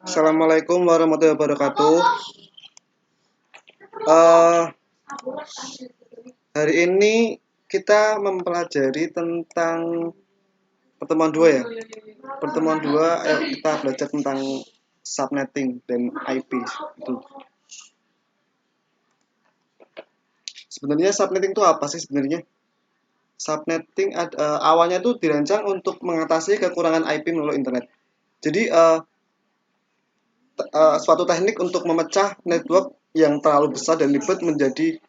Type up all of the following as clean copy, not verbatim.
Assalamualaikum warahmatullahi wabarakatuh. Eh, Hari ini kita mempelajari tentang pertemuan dua ya. Pertemuan dua, kita belajar tentang subnetting dan IP itu. Sebenarnya subnetting itu apa sih sebenarnya? Subnetting awalnya itu dirancang untuk mengatasi kekurangan IP melalui internet. Jadi suatu teknik untuk memecah network yang terlalu besar dan ribet menjadi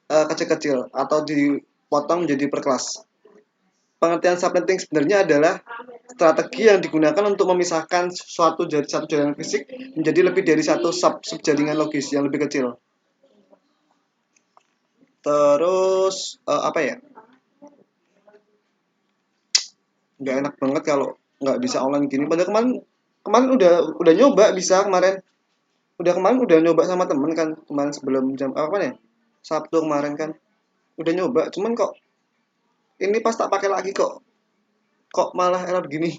kecil-kecil atau dipotong menjadi per kelas. Pengertian subnetting sebenarnya adalah strategi yang digunakan untuk memisahkan satu jaringan fisik menjadi lebih dari satu subjaringan logis yang lebih kecil. Terus apa ya? Nggak enak banget kalau nggak bisa online gini. Padahal kemarin udah nyoba bisa kemarin. Kemarin udah nyoba sama temen kan kemarin sebelum jam apa ya? Sabtu kemarin kan udah nyoba. Cuman kok ini pas tak pakai lagi kok malah error gini.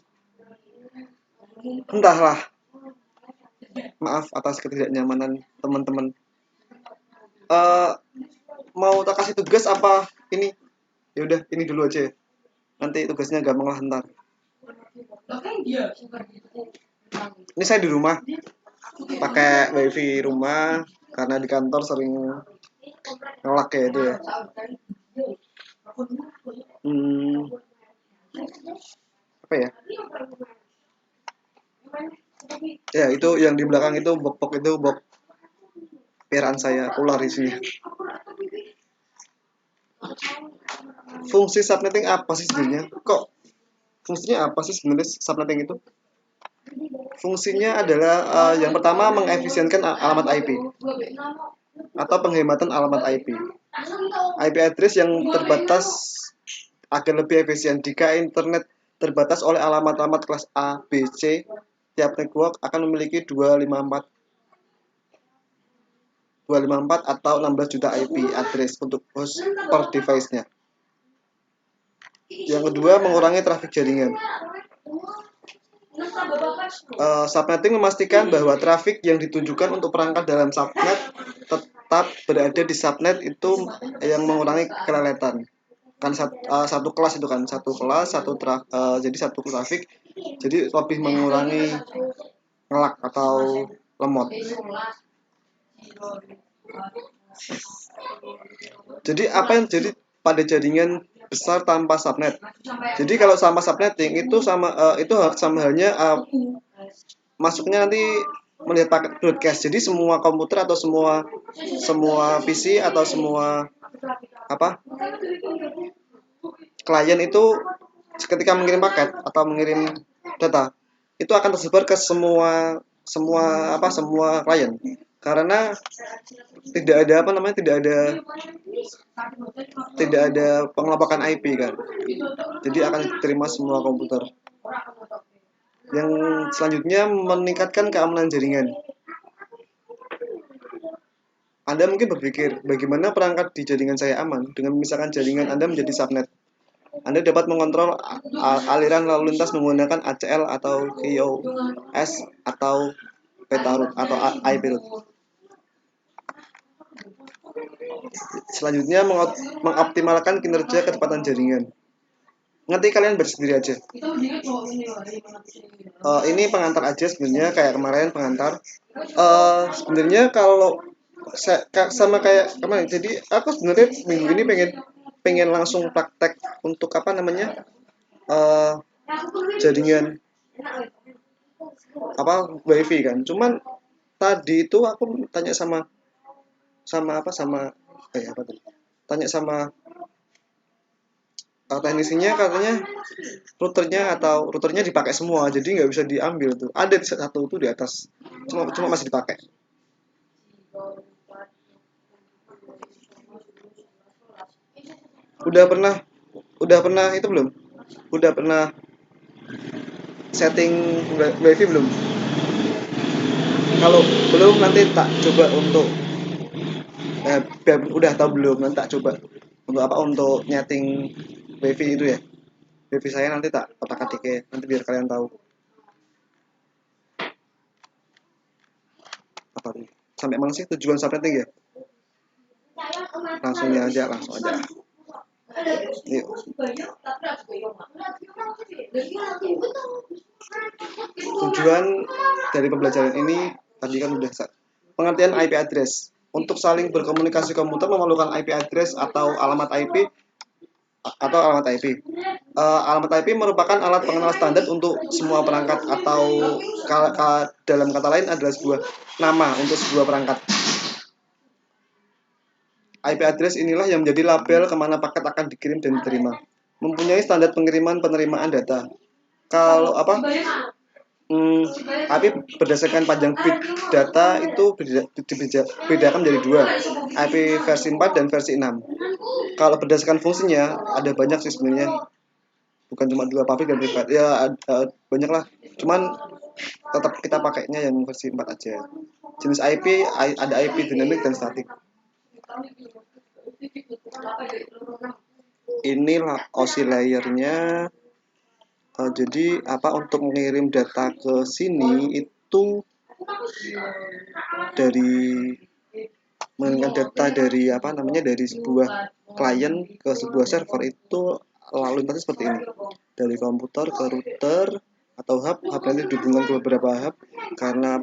Entahlah. Maaf atas ketidaknyamanan teman-teman. Eh Mau tak kasih tugas apa ini? Ya udah ini dulu aja ya. Nanti tugasnya gampang lah ntar. Ini saya di rumah pakai wifi rumah karena di kantor sering nolak kayak itu ya. Hmm, apa ya? Ya itu yang di belakang itu bok peraan saya ular isinya. Fungsi subnetting apa sih sebenarnya? Fungsinya apa sih sebenarnya subnetting itu? Fungsinya adalah yang pertama mengefisienkan alamat IP atau penghematan alamat IP. IP address yang terbatas agar lebih efisien. Jika internet terbatas oleh alamat-alamat kelas A, B, C, tiap network akan memiliki 254 atau 16 juta IP address untuk host per device-nya. Yang kedua, mengurangi trafik jaringan. Subnetting memastikan bahwa trafik yang ditujukan untuk perangkat dalam subnet tetap berada di subnet itu yang mengurangi keleletan. Kan satu kelas itu kan jadi satu trafik jadi lebih mengurangi ngelak atau lemot. Jadi apa yang jadi pada jaringan besar tanpa subnet? Jadi kalau sama subnetting itu itu sama halnya masuknya nanti melihat paket broadcast. Jadi semua komputer atau semua PC atau semua apa klien itu ketika mengirim paket atau mengirim data itu akan tersebar ke semua klien karena tidak ada pengelompokan IP kan, jadi akan diterima semua komputer. Yang selanjutnya meningkatkan keamanan jaringan. Anda mungkin berpikir, bagaimana perangkat di jaringan saya aman dengan memisahkan jaringan Anda menjadi subnet. Anda dapat mengontrol aliran lalu lintas menggunakan ACL atau QoS atau peta root atau IP root. Selanjutnya mengoptimalkan kinerja kecepatan jaringan. Nanti kalian bersendiri aja. Ini pengantar aja sebenarnya kayak kemarin pengantar. Sebenarnya kalau sama kayak kemarin, jadi aku sebenarnya minggu ini pengen langsung praktek untuk apa namanya jaringan apa wifi kan. Cuman tadi itu aku tanya sama apa sama kayak apa tadi? Tanya sama teknisinya katanya routernya dipakai semua jadi nggak bisa diambil tuh, ada satu itu di atas cuma masih dipakai. Udah pernah itu belum, udah pernah setting wifi belum? Kalau belum nanti tak coba untuk udah tahu belum nanti tak coba untuk apa untuk nyeting wifi itu ya, wifi saya nanti tak otak atik nanti biar kalian tahu. apa nih? Sampai mana sih tujuan subnetting ya? Langsung aja. Yuk. Tujuan dari pembelajaran ini tadi kan udah pengertian IP address. Untuk saling berkomunikasi komputer memerlukan IP address atau alamat IP. Alamat IP merupakan alat pengenal standar untuk semua perangkat atau dalam kata lain adalah sebuah nama untuk sebuah perangkat. IP address inilah yang menjadi label kemana paket akan dikirim dan diterima. Mempunyai standar pengiriman penerimaan data. Kalau IP berdasarkan panjang bit data itu dibedakan menjadi dua, IP versi 4 dan versi 6. Kalau berdasarkan fungsinya ada banyak sih sebenarnya, bukan cuma dua, public dan private ya, banyak lah, cuman tetap kita pakainya yang versi 4 aja. Jenis IP ada IP dynamic dan static. Inilah oscillernya. Jadi untuk mengirim data ke sini itu dari mengirimkan data dari dari sebuah klien ke sebuah server itu lalu lintasnya seperti ini, dari komputer ke router atau hub nanti dihubungkan ke beberapa hub karena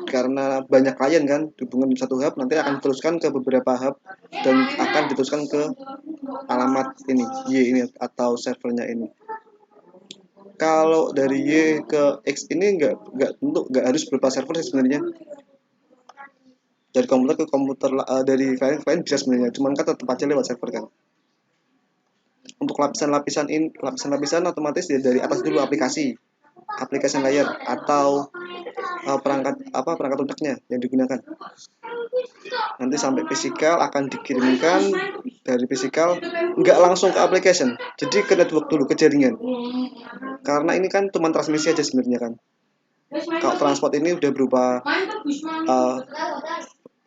karena banyak klien kan, dihubungkan di satu hub nanti akan diteruskan ke beberapa hub dan akan diteruskan ke alamat ini Y ini atau servernya ini. Kalau dari Y ke X ini nggak harus berupa server sih sebenarnya. Dari komputer ke komputer, dari klien bisa sebenarnya, cuman kan tetap aja lewat server kan. Untuk lapisan otomatis ya dari atas dulu aplikasi layer atau perangkat lunaknya yang digunakan. Nanti sampai physical akan dikirimkan, dari physical nggak langsung ke application, jadi ke network dulu, ke jaringan. Karena ini kan cuma transmisi aja sebenarnya kan. Kalau transport ini udah berupa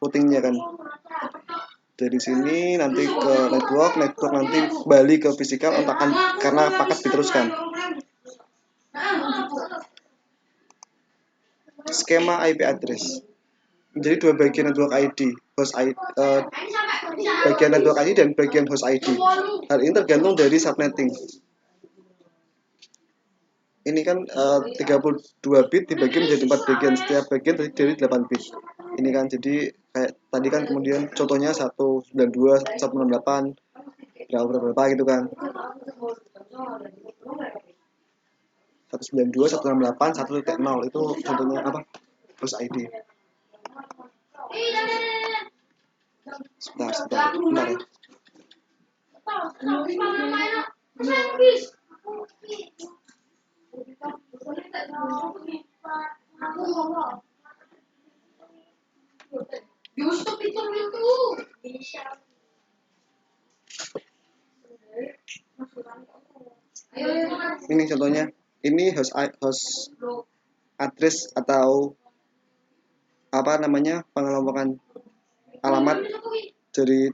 routingnya kan. Dari sini nanti ke network nanti kembali ke physical karena paket diteruskan. Skema IP address menjadi dua bagian network ID, host ID, bagian network ID dan bagian host ID. Hal ini tergantung dari subnetting. Ini kan 32 bit dibagi menjadi 4 bagian, setiap bagian terdiri dari 8 bit. Ini kan jadi kayak tadi kan, kemudian contohnya 192, 168, berapa gitu kan. 192, 168, 1.0 itu contohnya host ID. Sebentar ya. Ini contohnya, ini host address atau pengelompokan alamat dari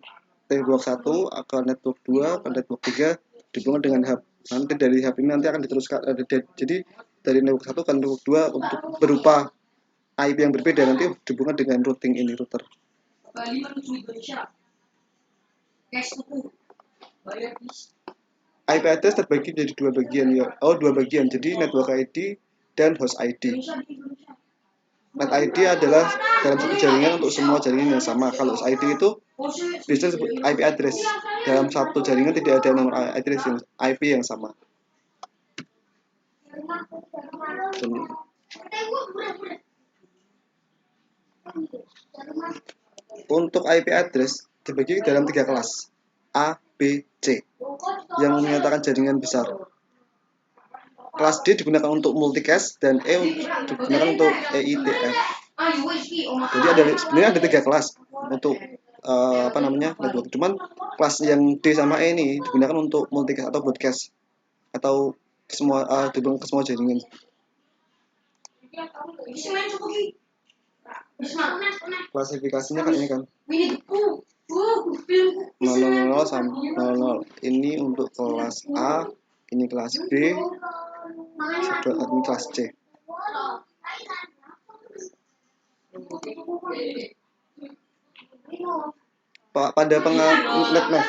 network 1 ke network 2 ke network 3 dihubungkan dengan hub. Nanti dari hub ini nanti akan diteruskan, jadi dari network 1 ke network 2 untuk berupa IP yang berbeda nanti dihubungkan dengan routing ini, router. IP address terbagi menjadi dua bagian, jadi network ID dan host ID. Net ID adalah dalam satu jaringan untuk semua jaringan yang sama. Kalau host ID itu biasanya disebut IP address. Dalam satu jaringan tidak ada nomor IP yang sama. Untuk IP address dibagi dalam 3 kelas, A, B, C, yang menyatakan jaringan besar. Kelas D digunakan untuk multicast dan E digunakan untuk EITF. Jadi sebenarnya ada 3 kelas untuk network. Cuman kelas yang D sama E ini digunakan untuk multicast atau broadcast atau dihubungkan ke semua jaringan. Klasifikasinya kan ini kan 000 sampai 00. Ini untuk kelas A, ini kelas B, ini kelas C. Pada netmax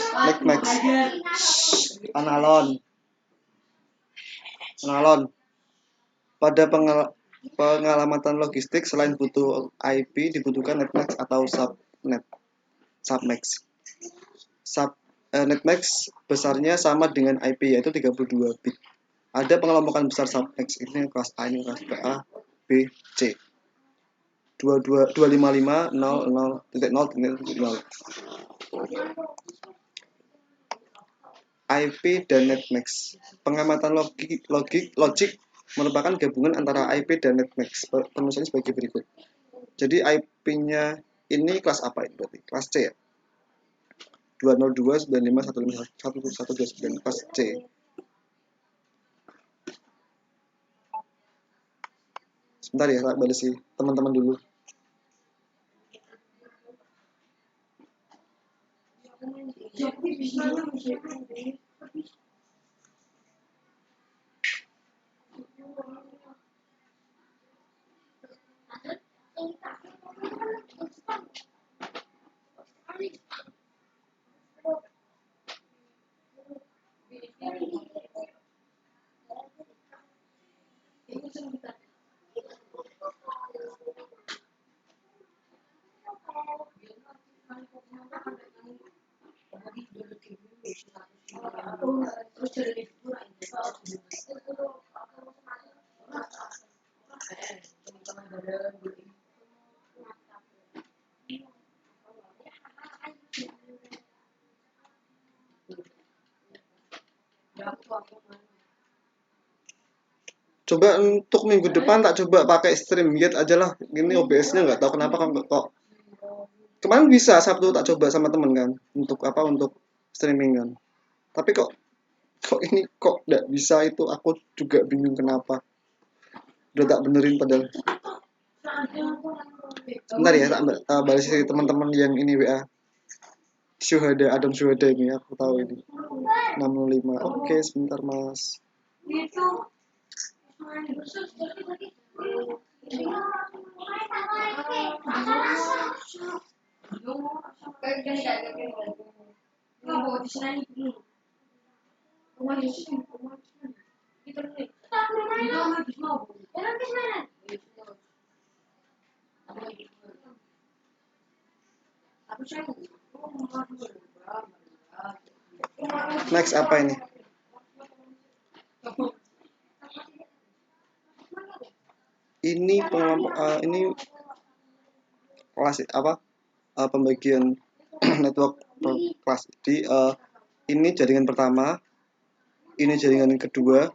analon pada pengalamatan logistik selain butuh IP dibutuhkan netmax atau submax. Netmax besarnya sama dengan IP yaitu 32 bit. Ada pengelompokan besar submax, ini kelas A, ini kelas B, A, B, C. 255.00.0.0. IP dan netmax. Pengamatan logik merupakan gabungan antara IP dan netmax. Penulisannya sebagai berikut. Jadi IP-nya ini kelas apa ini berarti? Kelas C ya? 202.95.151.129 kelas C. Sebentar ya, tak balik sih teman-teman dulu. Coba untuk minggu depan tak coba pakai StreamYard aja lah. Ini OBS-nya nggak tahu kenapa kok. Kemarin bisa Sabtu tak coba sama temen kan untuk streaming kan. Tapi kok ini kok nggak bisa, itu aku juga bingung kenapa. Udah tak benerin padahal. Sebentar ya, tak balas teman-teman yang ini WA. Adam Syuhada ini aku tahu ini. 65. Oke, sebentar Mas. Next apa ini? Ini ini kelas apa? Pembagian network per kelas. Jadi ini jaringan pertama, ini jaringan kedua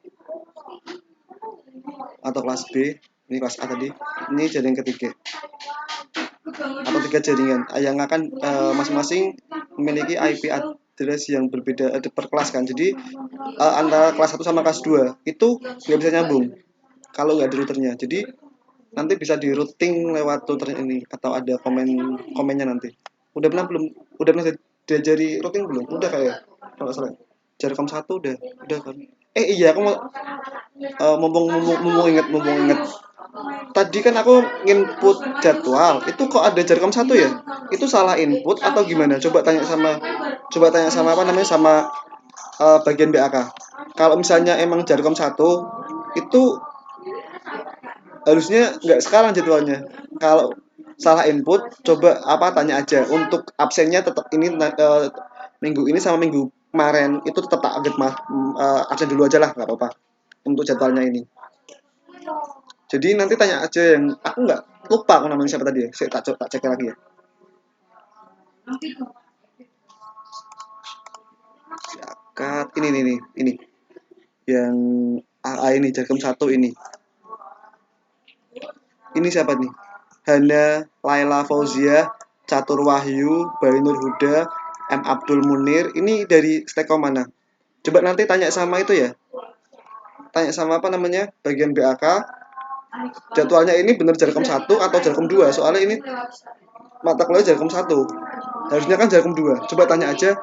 atau kelas B, ini kelas A tadi, ini jaringan ketiga atau 3 jaringan yang akan masing-masing memiliki IP address yang berbeda per kelas kan. Jadi antara kelas 1 sama kelas 2 itu nggak bisa nyambung kalau nggak ada routernya. Jadi nanti bisa di routing lewat router ini atau ada komennya nanti. Udah pernah diajari routing belum? Udah kayak kalau nggak salah. Jarcom 1 udah kan. Iya, aku mau inget. Tadi kan aku input jadwal, itu kok ada Jarcom 1 ya? Itu salah input atau gimana? Coba tanya sama apa namanya, sama bagian BAK. Kalau misalnya emang Jarcom 1 itu harusnya nggak sekarang jadwalnya. Kalau salah input, coba tanya aja. Untuk absennya tetap ini minggu ini sama minggu kemarin itu tetap tak update absen dulu aja lah, nggak apa-apa untuk jadwalnya ini. Jadi nanti tanya aja yang aku nggak lupa aku namanya siapa tadi ya. Saya tak cek lagi ya. Siakat ini yang AA ini Jarcom 1 ini. Ini siapa nih? Hana Laila Fauzia, Catur Wahyu, Bayi Nur Huda, M Abdul Munir. Ini dari Stekom mana? Coba nanti tanya sama itu ya. Tanya sama apa namanya? Bagian BAK. Jadwalnya ini bener Jarcom 1 atau Jarcom 2? Soalnya ini mata kuliah Jarcom 1. Harusnya kan Jarcom 2. Coba tanya aja.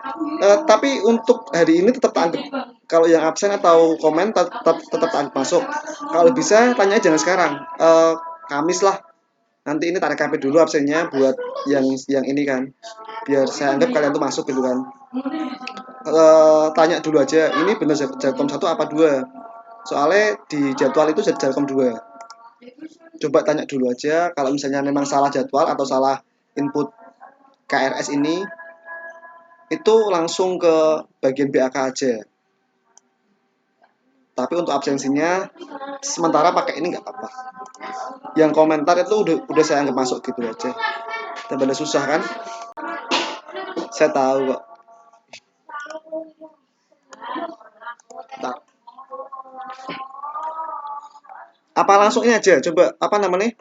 Tapi untuk hari ini tetap tak anggap. Kalau yang absen atau komen tetap tak masuk. Kalau bisa tanya jangan sekarang. Kamis lah. Nanti ini tarik KP dulu absennya buat yang ini kan, biar saya anggap kalian tuh masuk gitu kan. Tanya dulu aja, ini bener Jarkom 1 apa 2? Soalnya di jadwal itu Jarkom 2. Coba tanya dulu aja, kalau misalnya memang salah jadwal atau salah input KRS ini, itu langsung ke bagian BAK aja. Tapi untuk absensinya sementara pakai ini nggak apa-apa. Yang komentar itu udah saya anggap masuk gitu aja. Daripada susah kan? Saya tahu kok. Tak. Apa langsung ini aja? Coba apa namanya?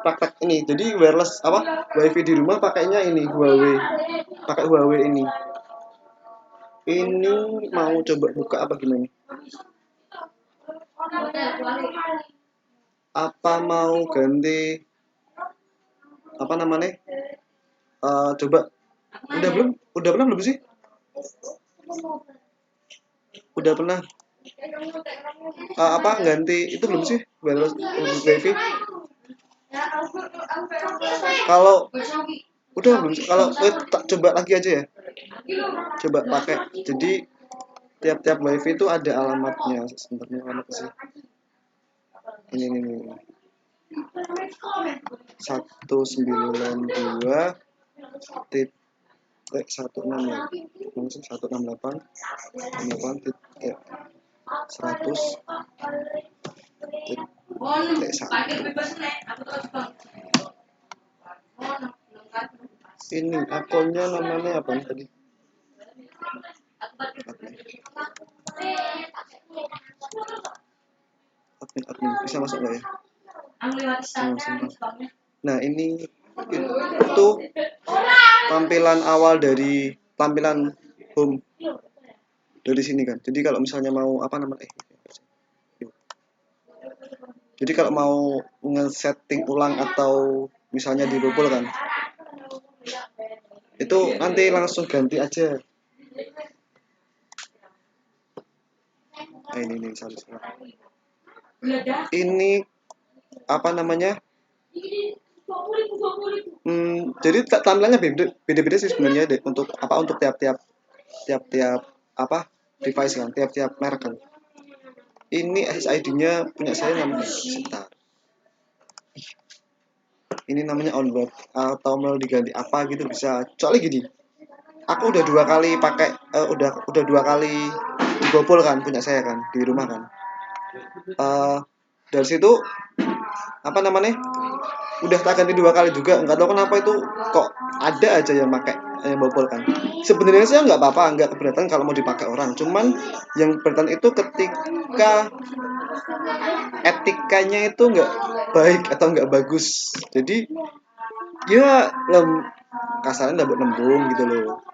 Praktek ini. Jadi wireless apa? WiFi di rumah pakainya ini Huawei. Pakai Huawei ini. Ini mau coba buka apa gimana? Apa mau ganti apa namanya? Coba udah belum? Udah pernah belum sih? Udah pernah apa ganti itu belum sih wireless wifi? Kalau udah belum sih? Kalau tak coba lagi aja ya. Coba pakai. Jadi tiap-tiap wifi itu ada alamatnya. Sebenarnya alamat sih. Ini. 192 titik 16 ya. Maksud 168 titik 100 titik 1. Ini akunnya namanya apa nih tadi? Admin bisa masuk nggak ya? Nah ini itu tampilan awal dari tampilan home dari sini kan. Jadi kalau misalnya mau apa namanya? Jadi kalau mau nge-setting ulang atau misalnya dibobol kan, itu nanti langsung ganti aja. Nah, ini sorry. Ini apa namanya? Jadi tampilannya beda-beda sih sebenarnya deh untuk tiap-tiap apa device kan, tiap-tiap merek kan. Ini SSID-nya punya saya namanya sebentar. Ini namanya onboard atau mau diganti apa gitu bisa. Soalnya gini, aku udah 2 kali pakai udah 2 kali dibobol kan punya saya kan di rumah kan. Dari situ apa namanya? Udah tak ganti 2 kali juga, nggak tahu kenapa itu kok ada aja yang pakai yang bobol kan. Sebenarnya sih nggak apa-apa, nggak keberatan kalau mau dipakai orang, cuman yang keberatan itu ketika etikanya itu nggak baik atau nggak bagus. Jadi ya kasarnya dapat nembung gitu loh.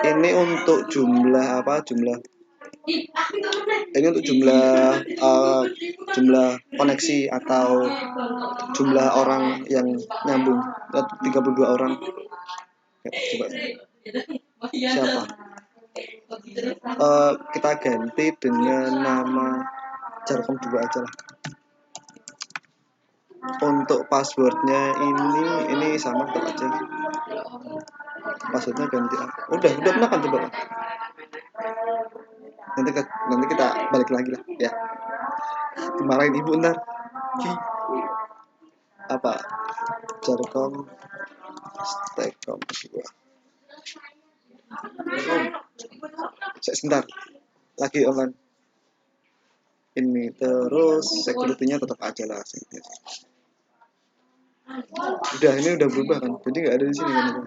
Ini untuk jumlah ini untuk jumlah koneksi atau jumlah orang yang nyambung 32 orang. Coba siapa? Kita ganti dengan nama Jarkom 2 aja lah. Untuk passwordnya ini sama tetap aja. Passwordnya ganti apa? Udah pernah kan coba. Nanti kita balik lagi lah ya. Dimarahin ibu ntar. Apa? Jarkom Stekom 2. Sebentar. Lagi online. Ini terus security-nya tetap aja lah. Udah ini udah berubah kan. Jadi nggak ada di sini kan.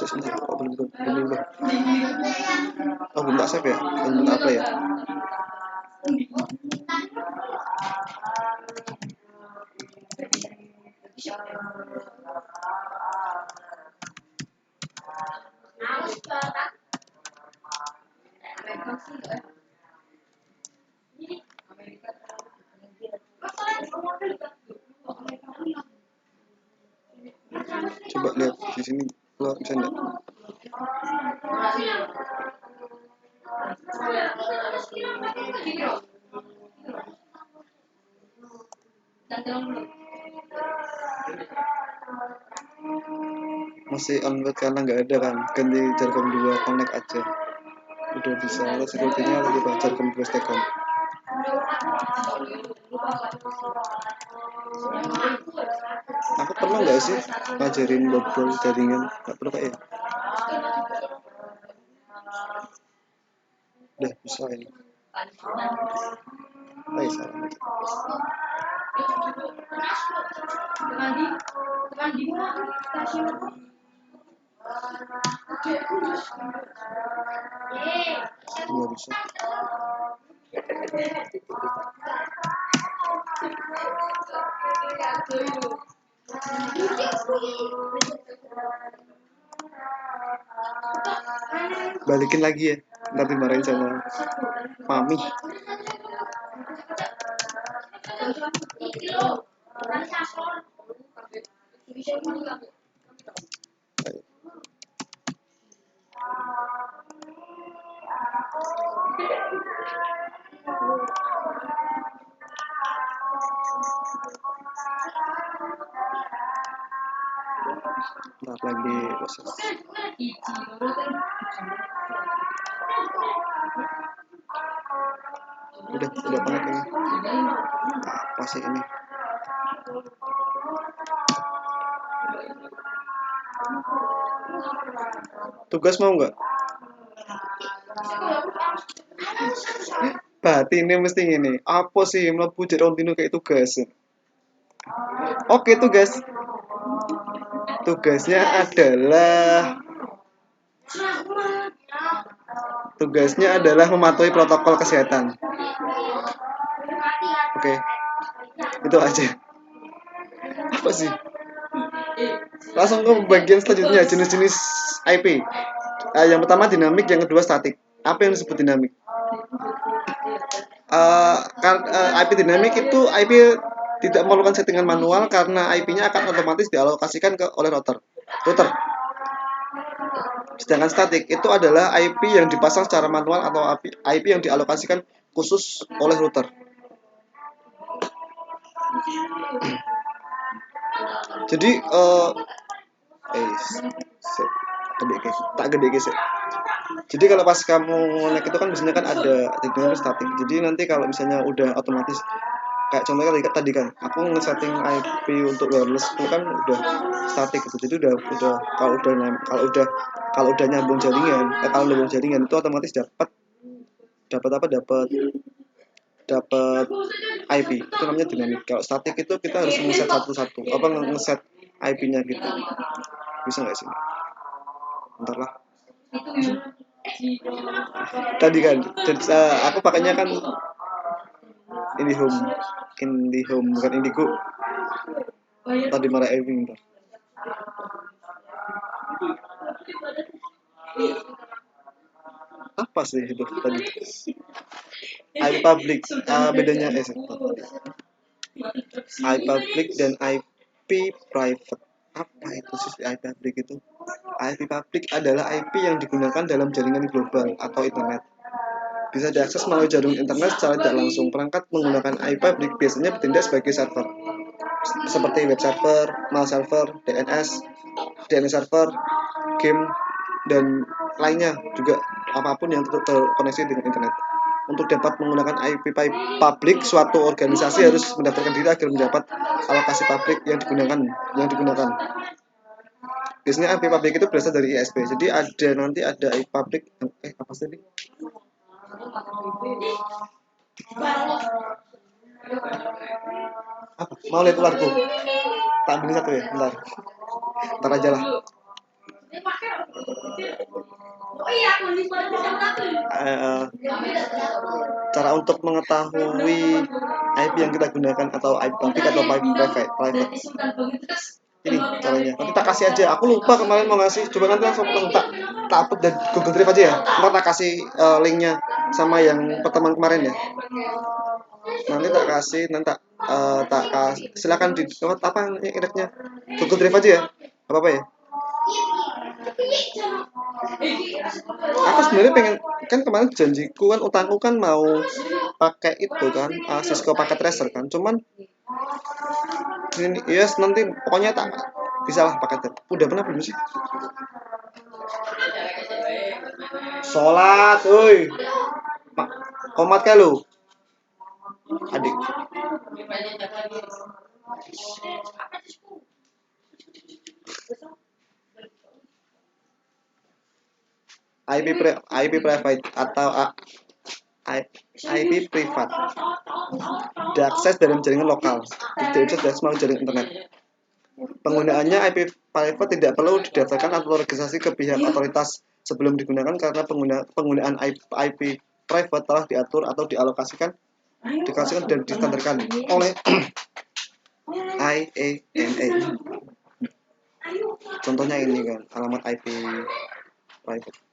Sebentar, kok belum berubah. Oh, belum tak save ya? Belum apa ya? Coba lihat di sini keluar bisa enggak? Masih onward karena nggak ada kan, ganti jargon 2 connect aja udah bisa. Terus security-nya lagi jargon 2 stack on. Aku pernah nggak sih ngajarin bobol jaringan? Nggak perlu kayak ya? Udah bisa ini. Ayo salah. Nggak bisa. Balikin lagi ya, ntar dimarahin sama mami. Ntar lagi proses. Udah connect ini. Apa sih ini? Tugas mau nggak? Batinnya mesti ini. Apa sih mlebu Jerontino kayak tugas? Oke, tugasnya adalah mematuhi protokol kesehatan. Oke, itu aja. Apa sih? Langsung ke bagian selanjutnya, jenis-jenis IP. Yang pertama dinamik, yang kedua statik. Apa yang disebut dinamik? IP dinamik itu IP tidak memerlukan settingan manual karena IP-nya akan otomatis dialokasikan oleh router. Sedangkan statik itu adalah IP yang dipasang secara manual atau IP yang dialokasikan khusus oleh router. Jadi tak gede sih. Jadi kalau pas kamu ngonek itu kan biasanya kan ada teknologi statik. Jadi nanti kalau misalnya udah otomatis kayak contohnya tadi kan aku nge-setting IP untuk wireless itu kan udah statik gitu. Jadi udah kalau udah nyambung jaringan, kalau nyambung jaringan itu otomatis dapat IP. Itu namanya dinamik. Kalau statik itu kita harus ngeset satu-satu, ngeset IP-nya gitu. Bisa nggak sih? Bentar lah. Tadi kan aku pakainya kan IndiHome bukan Indigo. Tadi marah Ewing tuh. Apa sih itu tadi? IP public bedanya IP public dan IP private. Apa itu sih IP public itu? IP public adalah IP yang digunakan dalam jaringan global atau internet. Bisa diakses melalui jaringan internet secara tidak langsung. Perangkat menggunakan IP public biasanya bertindak sebagai server, seperti web server, mail server, DNS server, game, dan lainnya juga apapun yang terkoneksi dengan internet. Untuk dapat menggunakan IP public, suatu organisasi harus mendaftarkan diri agar mendapat alokasi publik yang digunakan. Biasanya IP public itu berasal dari ISP. Jadi nanti ada IP public. Apa sih ini? Apa? Mau lihat ularku? Tak ambil satu ya, bentar aja lah. Cara untuk mengetahui IP yang kita gunakan atau IP public atau IP private. Ini caranya. Nanti tak kasih aja. Aku lupa kemarin mau ngasih. Coba nanti langsung tak upload dan Google Drive aja ya. Ntar tak kasih linknya sama yang pertemuan kemarin ya. Nanti tak kasih, tak kasih. Silakan di apa indeksnya Google Drive aja ya. Apa ya? Aku sebenarnya pengen, kan kemarin janjiku kan, utangku kan mau pakai itu kan, Cisco paket tracer kan, cuman ini yes nanti pokoknya tak bisa lah paket. Udah pernah belum sih sholat, woi komat kan lu adik. IP private atau IP privat diakses dalam jaringan lokal, tidak bisa diakses melalui jaringan internet. Penggunaannya IP private tidak perlu didaftarkan atau registrasi ke pihak otoritas sebelum digunakan karena penggunaan IP private telah diatur atau dialokasikan dan distandarkan oleh IANA. Contohnya ini kan alamat IP private.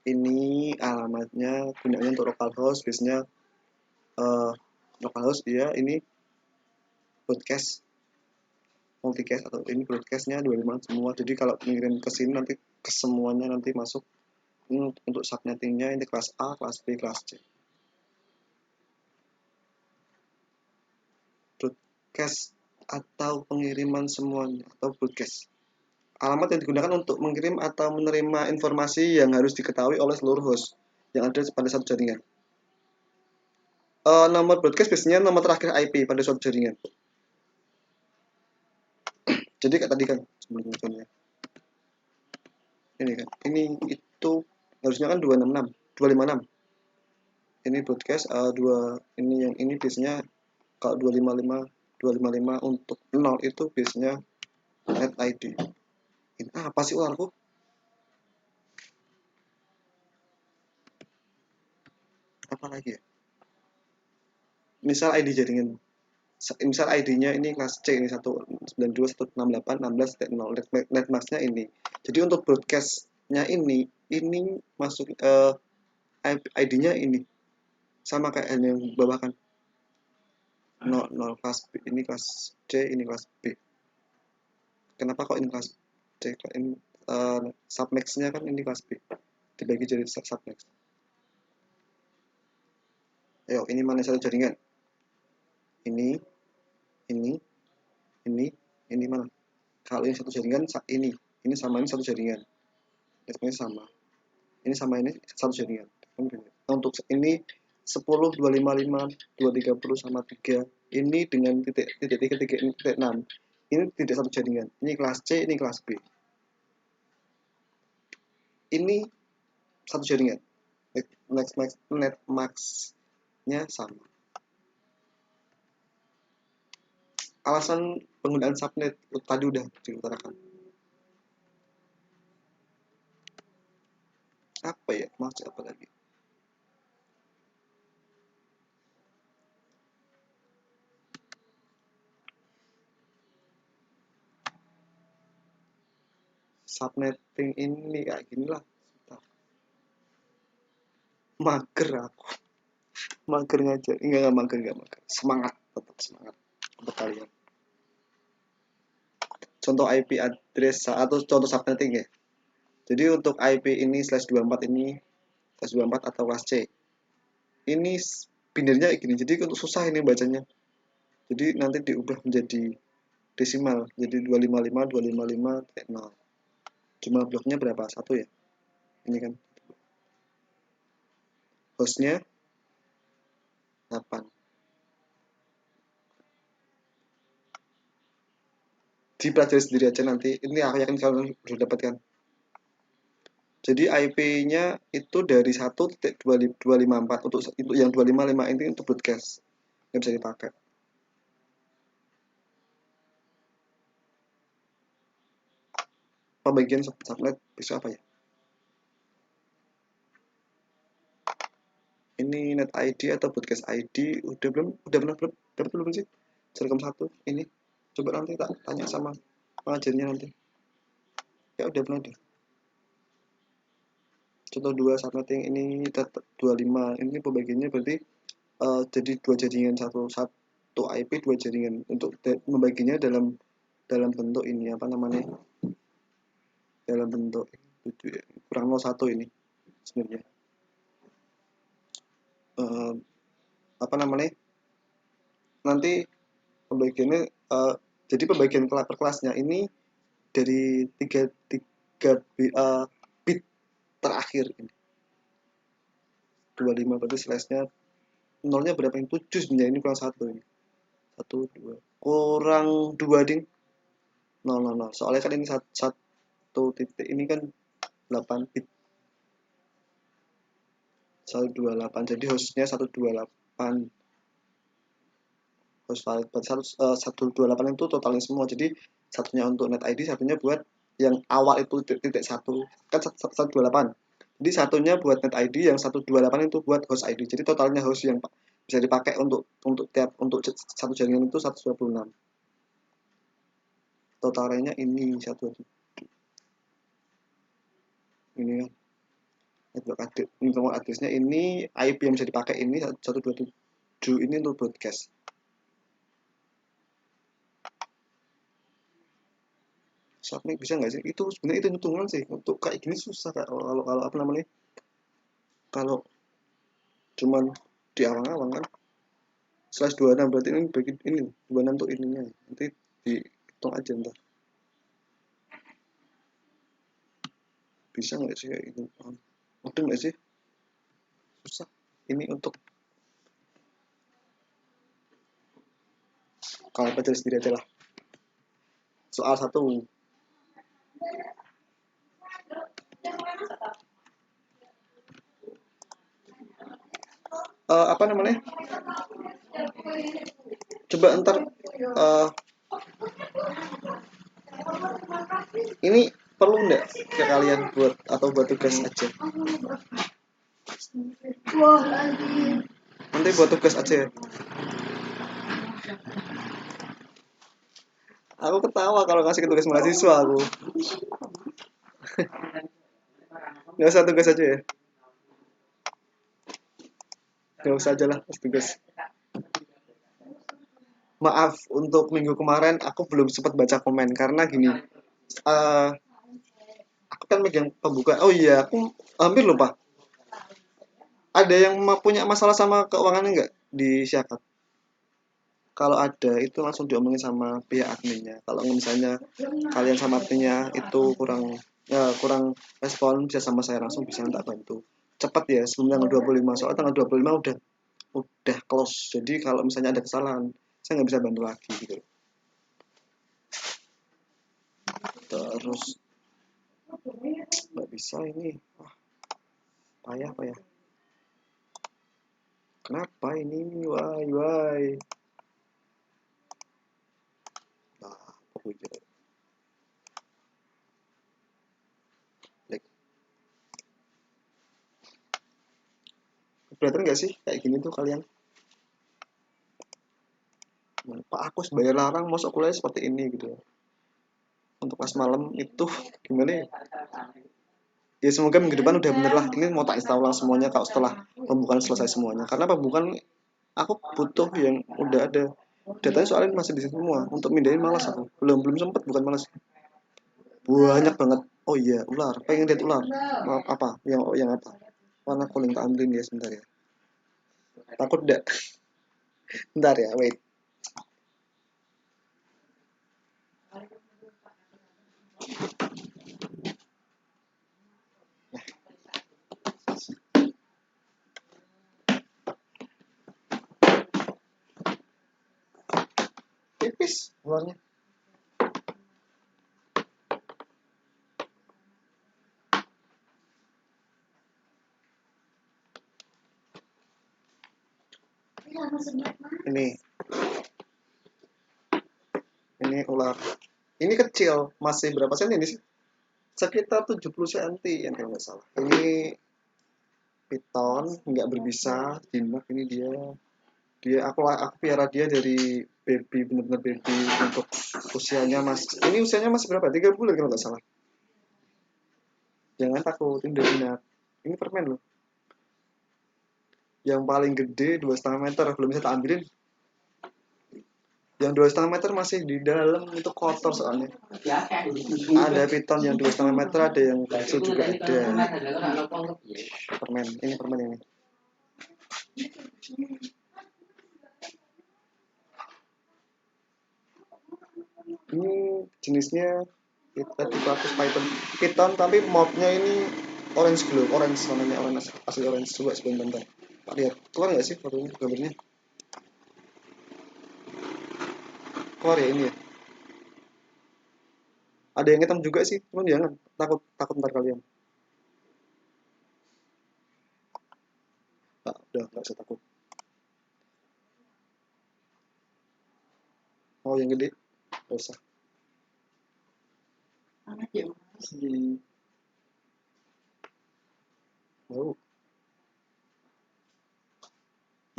Ini alamatnya gunanya untuk localhost, biasanya localhost dia ini broadcast multicast atau ini broadcastnya 25 semua. Jadi kalau mengirim ke sini nanti ke semuanya nanti masuk. Ini untuk subnettingnya ini kelas A, kelas B, kelas C. Broadcast atau pengiriman semuanya atau broadcast. Alamat yang digunakan untuk mengirim atau menerima informasi yang harus diketahui oleh seluruh host yang ada pada satu jaringan. Nomor broadcast biasanya nomor terakhir IP pada suatu jaringan. Jadi kayak tadi kan sebelumnya. Ini kan, ini itu harusnya kan 266, 256. Ini broadcast ini yang ini biasanya kalau 255 untuk 0 itu biasanya net ID. Ini apa sih ularku? Apa lagi ya? Misal ID jaringan. Misal ID-nya ini kelas C ini 192.168.16.0 netmasknya ini. Jadi untuk broadcast-nya ini masuk ID-nya ini sama kayak yang bawah kan. 0 kelas B, ini kelas C, ini kelas B. Kenapa kok ini kelas C? Ini submax-nya kan ini kelas B. Dibagi jadi submax. Ayo, ini mana satu jaringan? Ini mana? Kalau ini satu jaringan, ini sama ini satu jaringan. Ini sama. Ini sama ini satu jaringan. Untuk ini 10, 255, 230 sama 3. Ini dengan titik 3, titik 6. Ini tidak satu jaringan. Ini kelas C, ini kelas B. Ini satu jaringan. Netmax-nya sama. Alasan penggunaan subnet tadi udah diutarakan. Apa ya? Masih apa lagi? Subnetting ini kayak gini lah. Mager aku. Mager ngajar. Enggak mager. Semangat, tetap semangat untuk kalian. Contoh IP address atau contoh subnetting ya. Jadi untuk IP ini /24 ini /24 atau kelas C. Ini binarnya gini. Jadi untuk susah ini bacanya. Jadi nanti diubah menjadi desimal. Jadi 255 Jumlah bloknya berapa? 1 ya. Ini kan. Hostnya 8. Dipelajari sendiri aja nanti. Ini aku yakin kalian sudah dapatkan. Jadi IP-nya itu dari 1.254 untuk yang 255 ini untuk broadcast. Nggak bisa dipakai. Pembagian subnet bisa apa ya? Ini net ID atau broadcast ID udah pernah dapat belum sih? Telekom 1 ini. Coba nanti tak tanya sama pengajarnya nanti. Ya udah pernah deh. Contoh 2 subnetting ini tetap 25. Ini pembagiannya berarti jadi 2 jaringan satu IP 2 jaringan. Untuk membaginya dalam bentuk ini apa namanya? dalam bentuk 7 ya. Kurang 01 ini sebenarnya. Apa namanya? Nanti pembagiannya jadi pembagian per kelasnya ini dari 3 bit terakhir ini. 25 berarti slash-nya nolnya berapa ini? 7 sebenarnya, ini kurang 1 ini. 1 2 kurang 2 ding. 0 soalnya kan ini satu titik ini kan 8 bit 128, jadi hostnya 128, host valid berarti 128 itu totalnya semua, jadi satunya untuk net ID, satunya buat yang awal itu titik 1 kan 128, jadi satunya buat net ID, yang 128 itu buat host ID, jadi totalnya host yang bisa dipakai untuk satu jaringan itu 126. Totalnya ini 127 ini kan network address-nya ini, IP yang bisa dipakai ini 127 ini untuk broadcast. Submit bisa nggak sih? Itu sebenarnya itu hitungan sih, untuk kayak gini susah kak. Kalau apa namanya, kalau cuman di awang-awang kan slash 26 berarti ini bagi ini 26 untuk ininya, nanti dihitung aja ntar. Bisa nggak sih kayak gitu? Udah nggak sih? Susah ini untuk kalau belajar sendiri aja lah. Soal 1 apa namanya, coba ntar ini perlu nggak ke kalian buat atau buat tugas aja, nanti buat tugas aja. Aku ketawa kalau kasih tugas mahasiswa aku. Nggak usah tugas aja ya, nggak usah aja lah tugas. Maaf untuk minggu kemarin aku belum sempat baca komen karena gini, aku kan megang pembuka. Oh iya, aku hampir lupa. Ada yang punya masalah sama keuangannya nggak di Syakat? Kalau ada itu langsung diomongin sama pihak adminnya. Kalau misalnya kalian sama adminnya itu kurang respon, bisa sama saya langsung, bisa minta bantu. Cepat ya sebelum tanggal 25. Soalnya tanggal 25 udah close. Jadi kalau misalnya ada kesalahan, saya nggak bisa bantu lagi gitu. Terus nggak bisa ini. Wah, payah. Kenapa ini? Why? Nah, pokoknya like, keberatan nggak sih kayak gini tuh kalian? Pak, aku bayar larang masuk kuliah seperti ini gitu. Untuk kelas malam itu gimana ya? Ya semoga minggu depan udah bener lah. Ini mau tak install ulang semuanya kalau setelah pembukaan selesai semuanya. Karena pembukaan aku butuh yang udah ada. Datanya soalnya masih di sini semua. Untuk mindahin malas aku. Belum sempet, bukan malas. Banyak banget. Oh iya, ular. Pengen lihat ular. Apa? Yang apa? Warna kuning, tak ambilin ya sebentar ya. Takut enggak? Bentar ya, wait. Tipis ularnya. Ini ular. Ini kecil, masih berapa senti ini sih? Sekitar 70 cm yang kalau nggak salah. Ini piton, nggak berbisa, jinak ini dia. Aku piara dia dari baby, bener-bener baby. Untuk usianya ini usianya masih berapa? 3 bulan kalau nggak salah. Jangan takut, ini udah jinak. Ini permen loh. Yang paling gede 2,5 meter, belum bisa tak ambilin. Yang 2,5 meter masih di dalam, itu kotor soalnya. Ada piton yang 2,5 meter, ada yang kecil juga ada. Permen, ini permen ini. Ini jenisnya kita tipe Python tapi modnya ini orange glow, orange warnanya orange, asli orange. Coba sebentar. Pak lihat, keluar nggak sih fotonya, gambarnya? Keluar ya ini ya. Ada yang hitam juga sih, cuman jangan takut takut ntar kalian. Nah, udah nggak usah takut. Oh yang gede, nggak usah. Bau,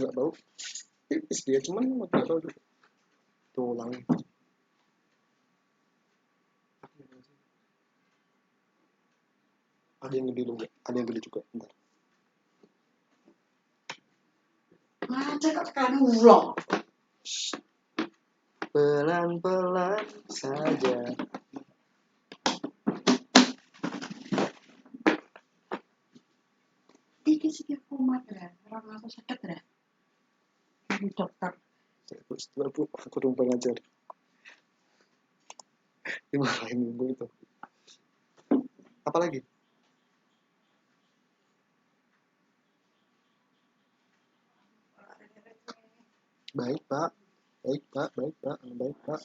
nggak bau. Tipis dia, cuman nggak bau juga. Tulang. Ada yang gede juga, ada yang gede juga. Bentar. Pelan-pelan saja. Iki sih kumat ya, orang aku sakit ya. Di dokter. Aku dong pengajar. Dimarahin ibu itu. Apa lagi? Baik pak, baik pak, baik pak, baik pak.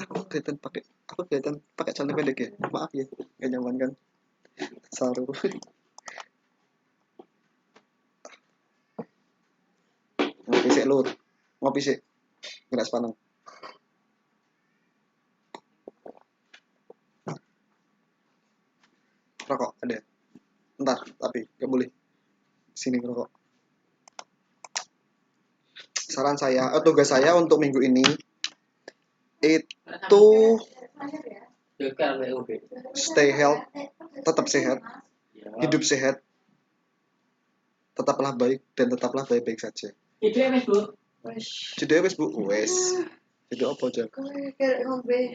Aku kelihatan pakai celana pendek ya. Maaf ya, gak nyaman kan? Saru. Ngopi sih lur, ngopi sih, nggak sepaneng. Rokok ada, ntar tapi gak boleh. Sini ngerokok. Saran saya, tugas saya untuk minggu ini itu stay health, tetap sehat, hidup sehat, tetaplah baik dan tetaplah baik-baik saja. Jadi wes bu, wes. Jadi apa aja? Kayak ngombe.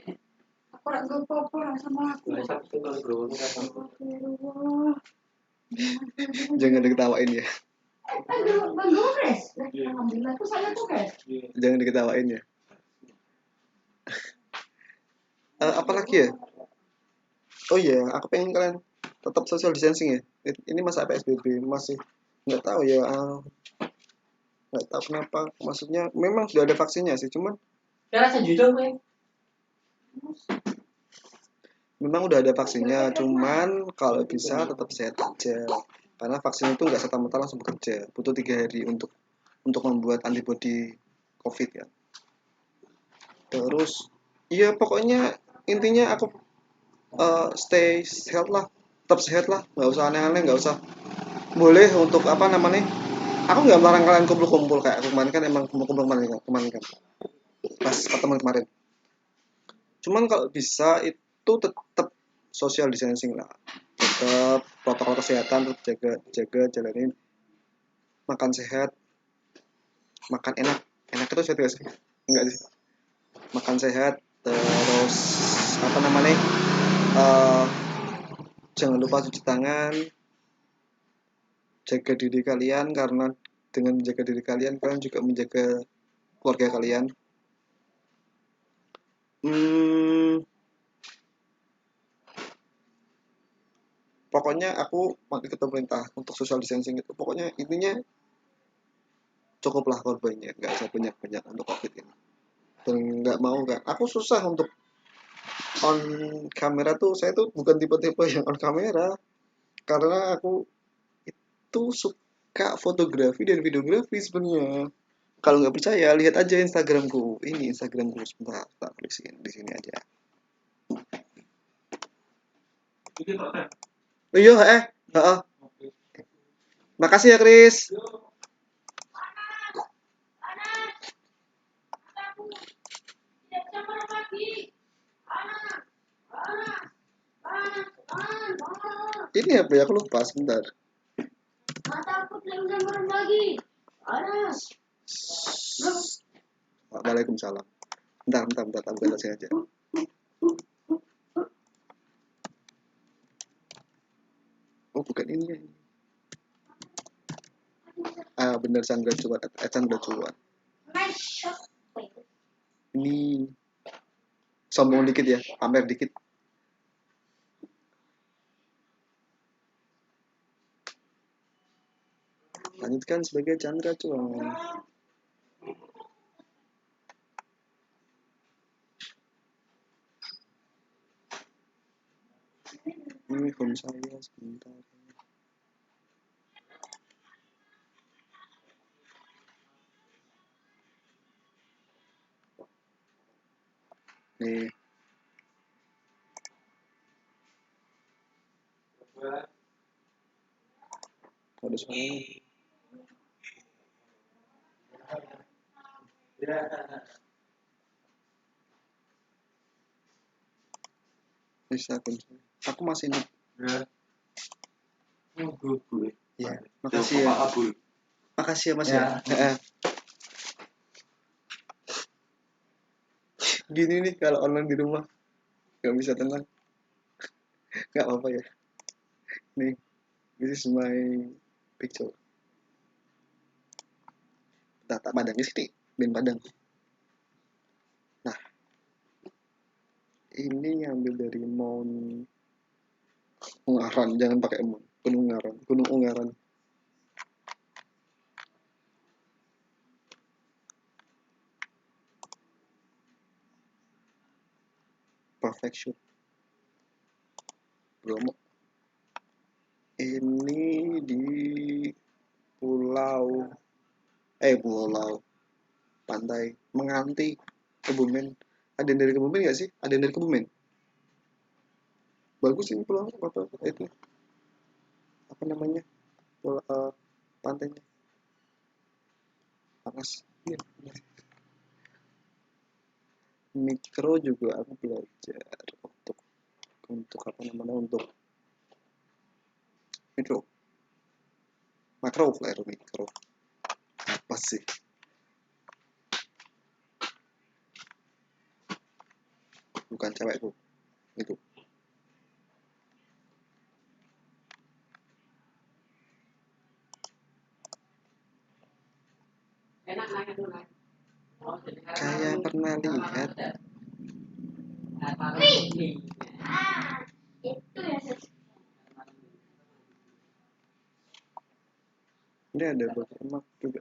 Aku ora ngopo-opo sama aku. Jangan diketawain ya. Jangan diketawain ya. Apalagi ya? Oh iya, aku pengen kalian tetap social distancing ya. Ini masa PSBB masih nggak tahu ya. Nggak tahu kenapa. Maksudnya memang sudah ada vaksinnya sih, cuman memang udah ada vaksinnya, cuman kalau bisa tetap sehat aja. Karena vaksin itu nggak serta-merta langsung bekerja, butuh 3 hari untuk membuat antibodi COVID ya. Terus, iya pokoknya intinya aku stay health lah, tetap sehat lah, nggak usah aneh-aneh, nggak usah. Boleh untuk apa namanya? Aku nggak melarang kalian kumpul-kumpul kayak aku kemarin kan emang kumpul-kumpul kemarin kan, pas pertemuan kemarin. Cuman kalau bisa itu tetap social distancing lah, tetap protokol kesehatan, tetap jaga jalanin, makan sehat, makan enak. Enak itu sehat gak sih? Enggak sih. Makan sehat, terus apa namanya? Jangan lupa cuci tangan, jaga diri kalian, karena dengan menjaga diri kalian juga menjaga keluarga kalian. Pokoknya aku pakai ke pemerintah untuk social distancing itu, pokoknya intinya cukuplah korbannya, nggak usah banyak-banyak untuk COVID ini. Dan nggak mau kan, aku susah untuk on kamera tuh, saya tuh bukan tipe-tipe yang on kamera, karena aku itu suka fotografi dan videografi sebenarnya. Kalau nggak percaya, lihat aja Instagramku. Ini Instagramku, sebentar, tak tulisin di sini aja. Iya, makasih ya, Chris. Ini apa ya? Aku lupa sebentar. Takut lagi lagi. Panas. Waalaikumsalam. Bentar, aku batasin aja. Oh, bukan ini ya. Bener Chandra Cuat. Chandra Cuat. Ini sombong dikit ya, pamer dikit. Lanjutkan sebagai Chandra Cuat. Ini home saya sebentar. Nih. Ada suara. Bisa aku masih ingat. Ya, makasih ya. Makasih ya Mas ya. Gini nih kalau online di rumah nggak bisa tenang. Nggak apa-apa ya. Nih, this is my picture. Tak padangnya sih, ben padang. Nah, ini ngambil dari Mount Ungaran, jangan pakai Mount. Gunung Ungaran. Perfect shoot. Bromo. Ini di pulau pantai Menganti, Kebumen. Ada yang dari Kebumen nggak sih? Ada yang dari Kebumen. Bagus ini pulau apa itu? Apa namanya? Pulau pantainya. Panas. Iya. Mikro juga aku belajar untuk apa namanya untuk mikro makro flare mikro apa sih bukan cewekku itu kayak pernah lihat ini ada beberapa juga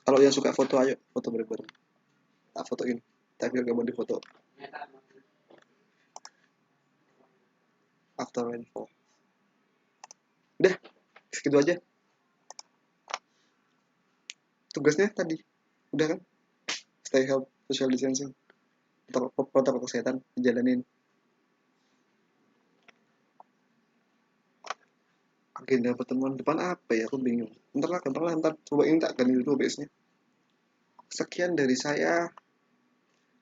kalau yang suka foto ayo foto bareng-bareng tak fotoin tapi gak mau difoto after rainfall udah segitu aja tugasnya tadi udah kan stay healthy social distancing protokol kesehatan dijalanin agenda pertemuan depan apa ya aku bingung ntar coba ini tak ganti dulu OBS-nya sekian dari saya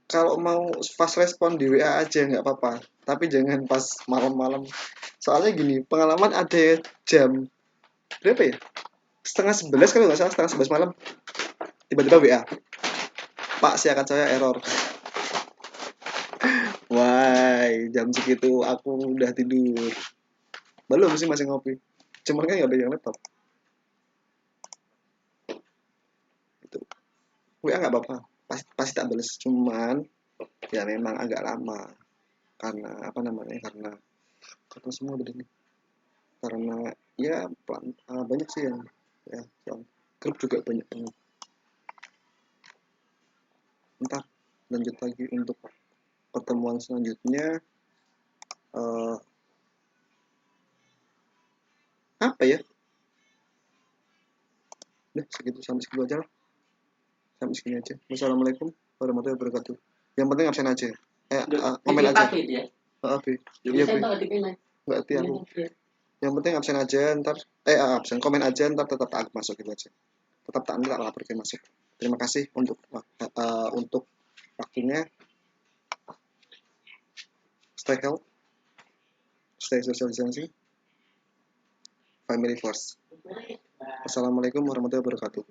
kalau mau fast respon di WA aja nggak apa-apa tapi jangan pas malam-malam soalnya gini pengalaman ada jam berapa ya 10:30 kalau nggak salah 10:30 malam tiba-tiba WA Pak siakan saya error wah jam segitu aku udah tidur belum sih masih ngopi cuman kan nggak ada yang laptop itu WA nggak apa-apa pasti tak balas cuman ya memang agak lama karena apa namanya karena semua begini karena ya banyak sih yang ya yang grup juga banyak banget entar lanjut lagi untuk pertemuan selanjutnya apa ya udah sampai segitu aja lah sampai segini aja wassalamualaikum warahmatullahi wabarakatuh yang penting absen aja komen aja maaf iya nggak hati aku yang penting absen aja ntar absen komen aja ntar tetap tak masuk gitu aja tetap tak laporkan masuk terima kasih untuk waktunya stay healthy, stay social distancing, family first. Assalamualaikum warahmatullahi wabarakatuh.